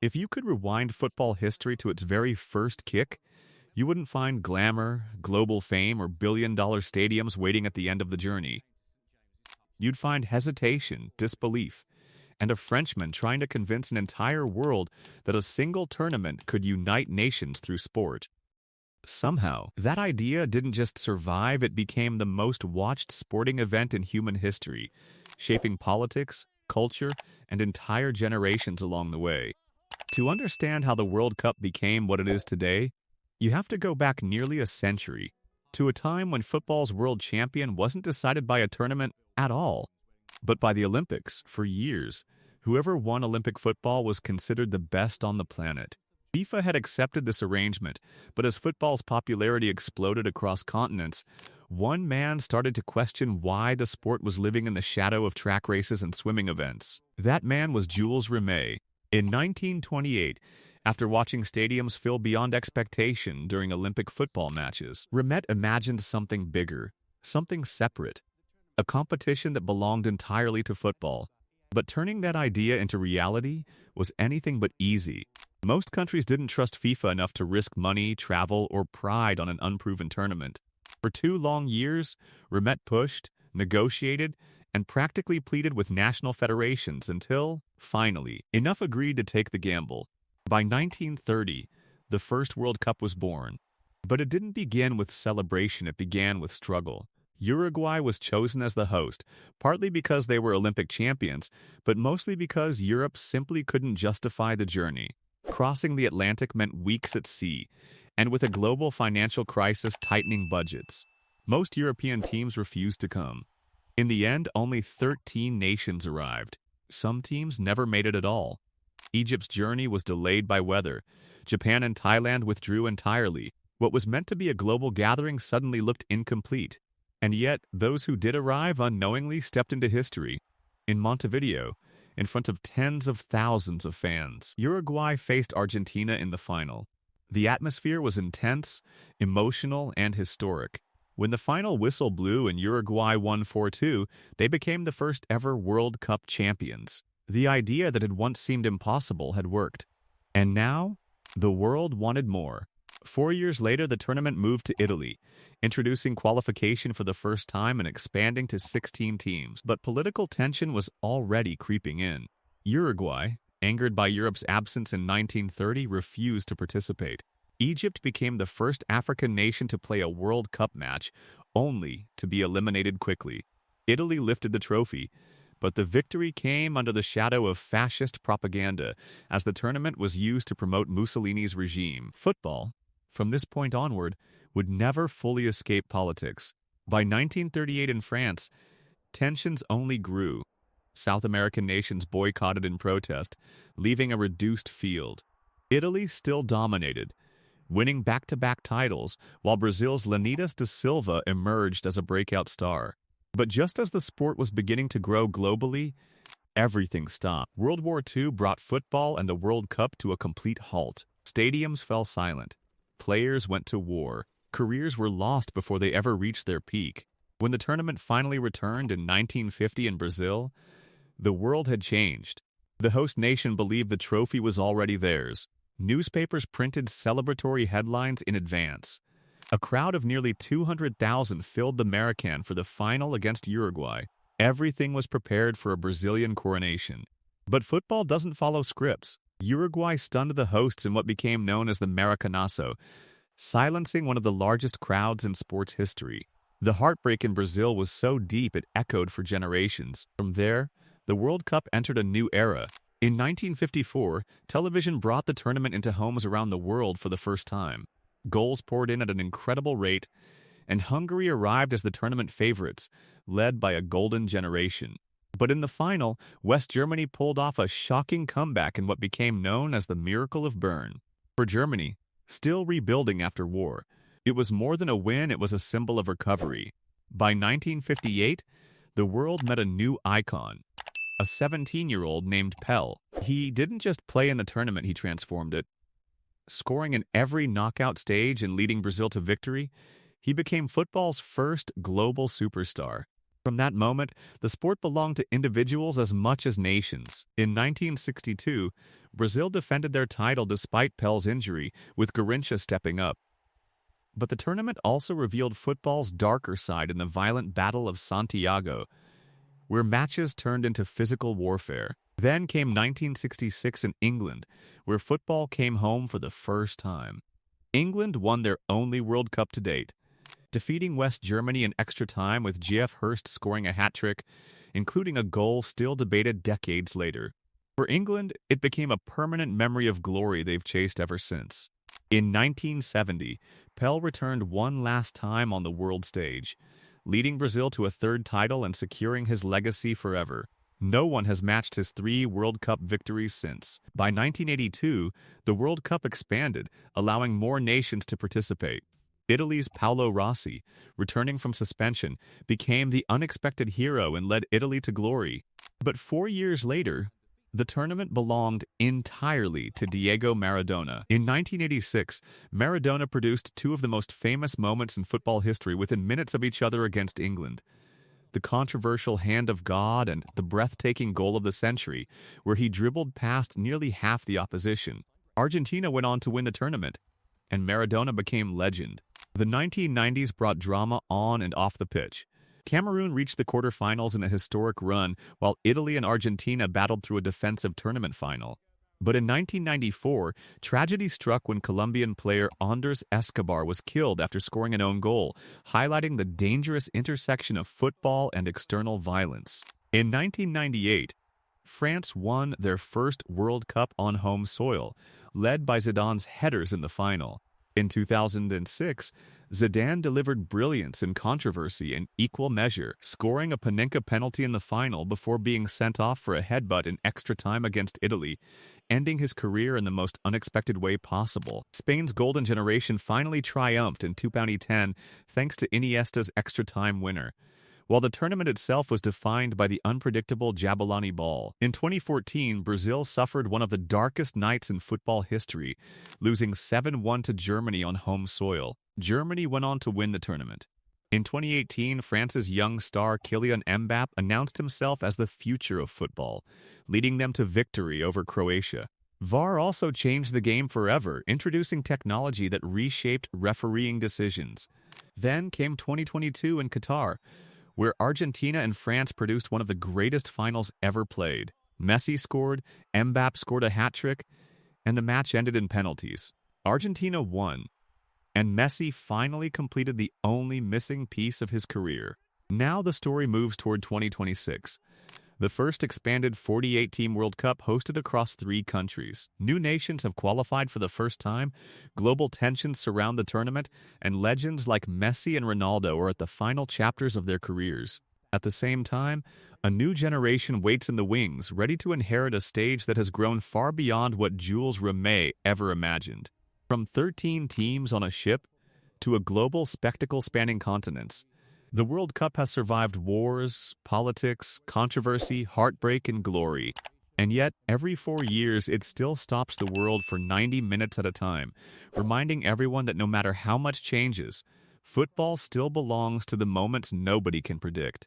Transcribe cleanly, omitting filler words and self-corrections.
If you could rewind football history to its very first kick, you wouldn't find glamour, global fame, or billion-dollar stadiums waiting at the end of the journey. You'd find hesitation, disbelief, and a Frenchman trying to convince an entire world that a single tournament could unite nations through sport. Somehow, that idea didn't just survive, it became the most watched sporting event in human history, shaping politics, culture, and entire generations along the way. To understand how the World Cup became what it is today, you have to go back nearly a century, to a time when football's world champion wasn't decided by a tournament at all, but by the Olympics. For years, whoever won Olympic football was considered the best on the planet. FIFA had accepted this arrangement, but as football's popularity exploded across continents, one man started to question why the sport was living in the shadow of track races and swimming events. That man was Jules Rimet. In 1928, after watching stadiums fill beyond expectation during Olympic football matches, Rimet imagined something bigger, something separate, a competition that belonged entirely to football. But turning that idea into reality was anything but easy. Most countries didn't trust FIFA enough to risk money, travel, or pride on an unproven tournament. For 2 long years, Rimet pushed, negotiated, and practically pleaded with national federations until, finally, enough agreed to take the gamble. By 1930, the first World Cup was born. But it didn't begin with celebration, it began with struggle. Uruguay was chosen as the host, partly because they were Olympic champions, but mostly because Europe simply couldn't justify the journey. Crossing the Atlantic meant weeks at sea, and with a global financial crisis tightening budgets, most European teams refused to come. In the end, only 13 nations arrived. Some teams never made it at all. Egypt's journey was delayed by weather. Japan and Thailand withdrew entirely. What was meant to be a global gathering suddenly looked incomplete. And yet, those who did arrive unknowingly stepped into history. In Montevideo, in front of tens of thousands of fans, Uruguay faced Argentina in the final. The atmosphere was intense, emotional, and historic. When the final whistle blew and Uruguay won 4-2, they became the first ever World Cup champions. The idea that had once seemed impossible had worked. And now, the world wanted more. 4 years later, the tournament moved to Italy, introducing qualification for the first time and expanding to 16 teams. But political tension was already creeping in. Uruguay, angered by Europe's absence in 1930, refused to participate. Egypt became the first African nation to play a World Cup match, only to be eliminated quickly. Italy lifted the trophy, but the victory came under the shadow of fascist propaganda, as the tournament was used to promote Mussolini's regime. Football, from this point onward, would never fully escape politics. By 1938 in France, tensions only grew. South American nations boycotted in protest, leaving a reduced field. Italy still dominated, winning back-to-back titles, while Brazil's Leonidas da Silva emerged as a breakout star. But just as the sport was beginning to grow globally, everything stopped. World War II brought football and the World Cup to a complete halt. Stadiums fell silent. Players went to war. Careers were lost before they ever reached their peak. When the tournament finally returned in 1950 in Brazil, the world had changed. The host nation believed the trophy was already theirs. Newspapers printed celebratory headlines in advance. A crowd of nearly 200,000 filled the Maracanã for the final against Uruguay. Everything was prepared for a Brazilian coronation. But football doesn't follow scripts. Uruguay stunned the hosts in what became known as the Maracanazo, silencing one of the largest crowds in sports history. The heartbreak in Brazil was so deep it echoed for generations. From there, the World Cup entered a new era. In 1954, television brought the tournament into homes around the world for the first time. Goals poured in at an incredible rate, and Hungary arrived as the tournament favorites, led by a golden generation. But in the final, West Germany pulled off a shocking comeback in what became known as the Miracle of Bern. For Germany, still rebuilding after war, it was more than a win, it was a symbol of recovery. By 1958, the world met a new icon, a 17-year-old named Pell. He didn't just play in the tournament, he transformed it. Scoring in every knockout stage and leading Brazil to victory, he became football's first global superstar. From that moment, the sport belonged to individuals as much as nations. In 1962, Brazil defended their title despite Pel's injury, with Garrincha stepping up. But the tournament also revealed football's darker side in the violent Battle of Santiago, where matches turned into physical warfare. Then came 1966 in England, where football came home for the first time. England won their only World Cup to date, defeating West Germany in extra time with Geoff Hurst scoring a hat-trick, including a goal still debated decades later. For England, it became a permanent memory of glory they've chased ever since. In 1970, Pel returned one last time on the world stage, leading Brazil to a third title and securing his legacy forever. No one has matched his 3 World Cup victories since. By 1982, the World Cup expanded, allowing more nations to participate. Italy's Paolo Rossi, returning from suspension, became the unexpected hero and led Italy to glory. But 4 years later, the tournament belonged entirely to Diego Maradona. In 1986, Maradona produced 2 of the most famous moments in football history within minutes of each other against England. The controversial hand of God and the breathtaking goal of the century, where he dribbled past nearly half the opposition. Argentina went on to win the tournament, and Maradona became legend. The 1990s brought drama on and off the pitch. Cameroon reached the quarterfinals in a historic run, while Italy and Argentina battled through a defensive tournament final. But in 1994, tragedy struck when Colombian player Andres Escobar was killed after scoring an own goal, highlighting the dangerous intersection of football and external violence. In 1998, France won their first World Cup on home soil, led by Zidane's headers in the final. In 2006, Zidane delivered brilliance and controversy in equal measure, scoring a Panenka penalty in the final before being sent off for a headbutt in extra time against Italy, ending his career in the most unexpected way possible. Spain's golden generation finally triumphed in 2010 thanks to Iniesta's extra time winner, while the tournament itself was defined by the unpredictable Jabulani ball. In 2014, Brazil suffered one of the darkest nights in football history, losing 7-1 to Germany on home soil. Germany went on to win the tournament. In 2018, France's young star Kylian Mbappé announced himself as the future of football, leading them to victory over Croatia. VAR also changed the game forever, introducing technology that reshaped refereeing decisions. Then came 2022 in Qatar, where Argentina and France produced one of the greatest finals ever played. Messi scored, Mbappé scored a hat-trick, and the match ended in penalties. Argentina won, and Messi finally completed the only missing piece of his career. Now the story moves toward 2026. The first expanded 48-team World Cup hosted across 3 countries. New nations have qualified for the first time, global tensions surround the tournament, and legends like Messi and Ronaldo are at the final chapters of their careers. At the same time, a new generation waits in the wings, ready to inherit a stage that has grown far beyond what Jules Rimet ever imagined. From 13 teams on a ship to a global spectacle spanning continents, the World Cup has survived wars, politics, controversy, heartbreak, and glory. And yet, every 4 years, it still stops the world for 90 minutes at a time, reminding everyone that no matter how much changes, football still belongs to the moments nobody can predict.